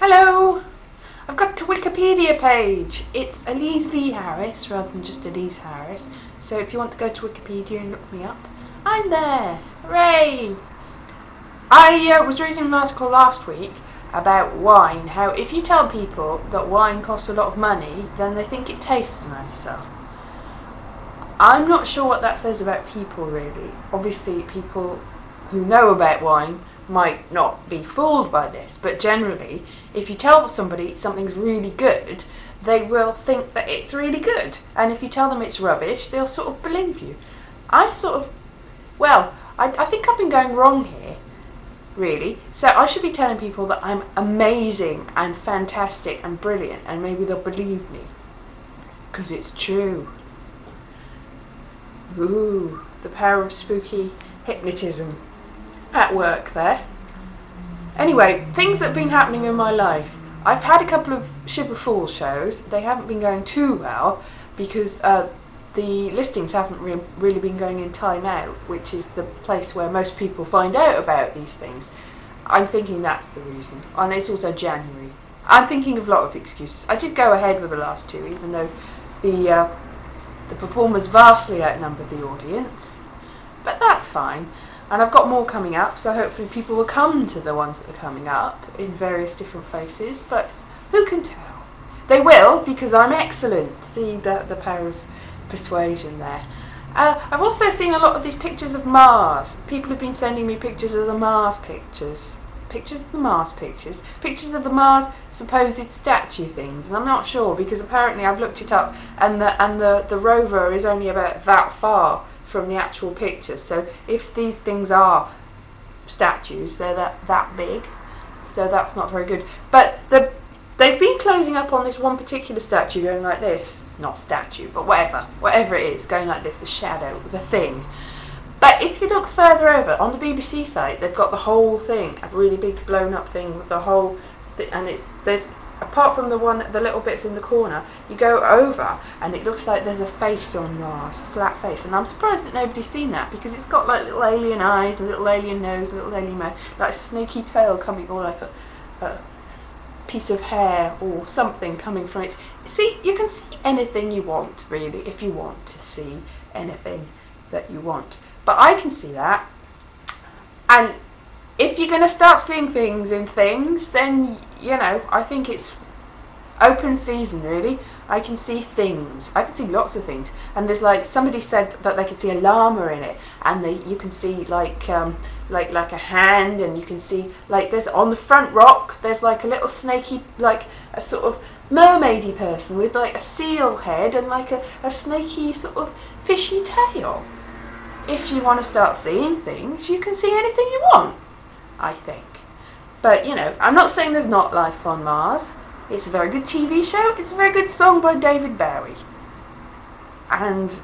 Hello! I've got a Wikipedia page. It's Elise V. Harris rather than just Elise Harris. So if you want to go to Wikipedia and look me up, I'm there. Hooray! I was reading an article last week about wine, how if you tell people that wine costs a lot of money, then they think it tastes nicer. I'm not sure what that says about people really. Obviously people who know about wine might not be fooled by this, but generally if you tell somebody something's really good, they will think that it's really good, and if you tell them it's rubbish, they'll sort of believe you. I think I've been going wrong here, really. So I should be telling people that I'm amazing and fantastic and brilliant, and maybe they'll believe me, because it's true. Ooh, the power of spooky hypnotism at work there. Anyway, things that have been happening in my life. I've had a couple of Shibboleth Fool shows. They haven't been going too well because the listings haven't really been going in Time Out, which is the place where most people find out about these things. I'm thinking that's the reason. And it's also January. I'm thinking of a lot of excuses. I did go ahead with the last two, even though the performers vastly outnumbered the audience. But that's fine. And I've got more coming up, so hopefully people will come to the ones that are coming up in various different places, but who can tell? They will, because I'm excellent. See the power of persuasion there. I've also seen a lot of these pictures of Mars. People have been sending me pictures of the Mars pictures. Pictures of the Mars pictures. Pictures of the Mars supposed statue things, and I'm not sure, because apparently I've looked it up, and the rover is only about that far from the actual pictures. So if these things are statues, they're that big, so that's not very good. But they've been closing up on this one particular statue, going like this. Not statue, but whatever it is, going like this, the shadow, the thing. But if you look further over, on the BBC site, they've got the whole thing, a really big blown up thing with the whole and there's apart from the little bits in the corner, you go over and it looks like there's a face on Mars, a flat face, and I'm surprised that nobody's seen that, because it's got like little alien eyes, a little alien nose, a little alien mouth, like a snaky tail coming, or like a piece of hair or something coming from it. See, you can see anything you want, really, if you want to see anything that you want. But I can see that, and if you're going to start seeing things in things, then, you know, I think it's open season, really. I can see things. I can see lots of things. And there's like, somebody said that they could see a llama in it, and you can see like a hand, and you can see, like, there's on the front rock, there's like a little snaky, like a sort of mermaidy person with like a seal head and like a snaky sort of fishy tail. If you want to start seeing things, you can see anything you want, I think. But, you know, I'm not saying there's not life on Mars. It's a very good TV show. It's a very good song by David Bowie. And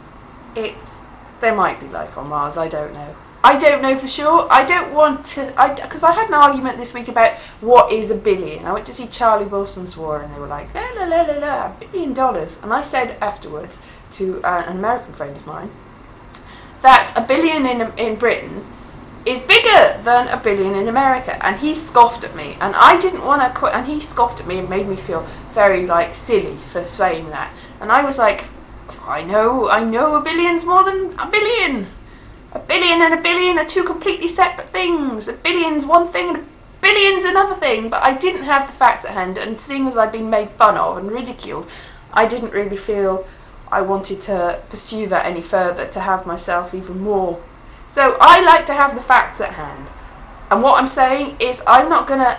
there might be life on Mars, I don't know. I don't know for sure. I don't want to, because I had an argument this week about what is $1 billion. I went to see Charlie Wilson's War, and they were like, la la la la la, $1 billion. And I said afterwards to an American friend of mine that $1 billion in Britain is bigger than $1 billion in America, and he scoffed at me, and I didn't want to quit, and he scoffed at me and made me feel very like silly for saying that, and I was like, I know $1 billion's more than $1 billion. $1 billion and $1 billion are two completely separate things. $1 billion's one thing and $1 billion's another thing, but I didn't have the facts at hand, and seeing as I'd been made fun of and ridiculed, I didn't really feel I wanted to pursue that any further, to have myself even more. So I like to have the facts at hand. And what I'm saying is, I'm not going to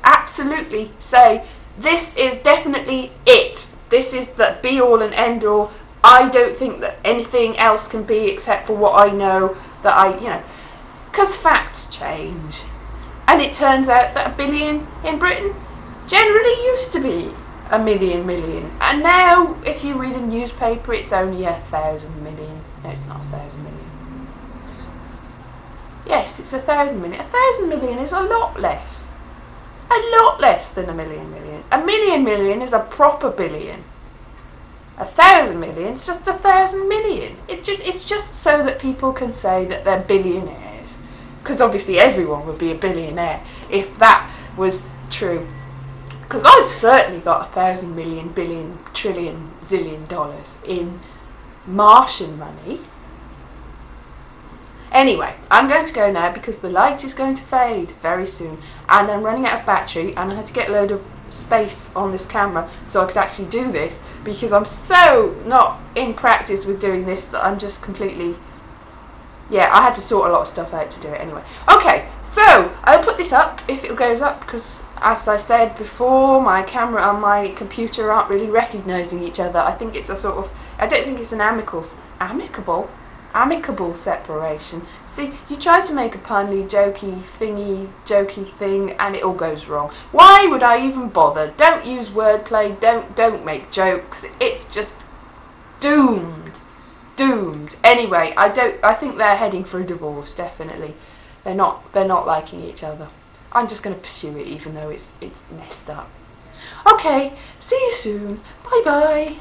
absolutely say, this is definitely it. This is the be-all and end-all. I don't think that anything else can be except for what I know that you know. Because facts change. And it turns out that $1 billion in Britain generally used to be $1 million. And now, if you read a newspaper, it's only 1,000 million. No, it's not 1,000 million. Yes, it's 1,000 million. 1,000 million is a lot less. A lot less than $1 million. $1 million is a proper billion. 1,000 million is just 1,000 million. It's just so that people can say that they're billionaires. Because obviously everyone would be a billionaire if that was true. Because I've certainly got 1,000 million, billion, trillion, zillion dollars in Martian money. Anyway, I'm going to go now because the light is going to fade very soon and I'm running out of battery and I had to get a load of space on this camera so I could actually do this because I'm so not in practice with doing this that I'm just completely... Yeah, I had to sort a lot of stuff out to do it anyway. Okay, so I'll put this up if it goes up because, as I said before, my camera and my computer aren't really recognising each other. I think it's a sort of... I don't think it's an amicable separation. See, you try to make a punny, jokey thing, and it all goes wrong. Why would I even bother? Don't use wordplay. Don't make jokes. It's just doomed. Anyway, I think they're heading for a divorce. Definitely, they're not liking each other. I'm just going to pursue it, even though it's messed up. Okay, see you soon. Bye bye.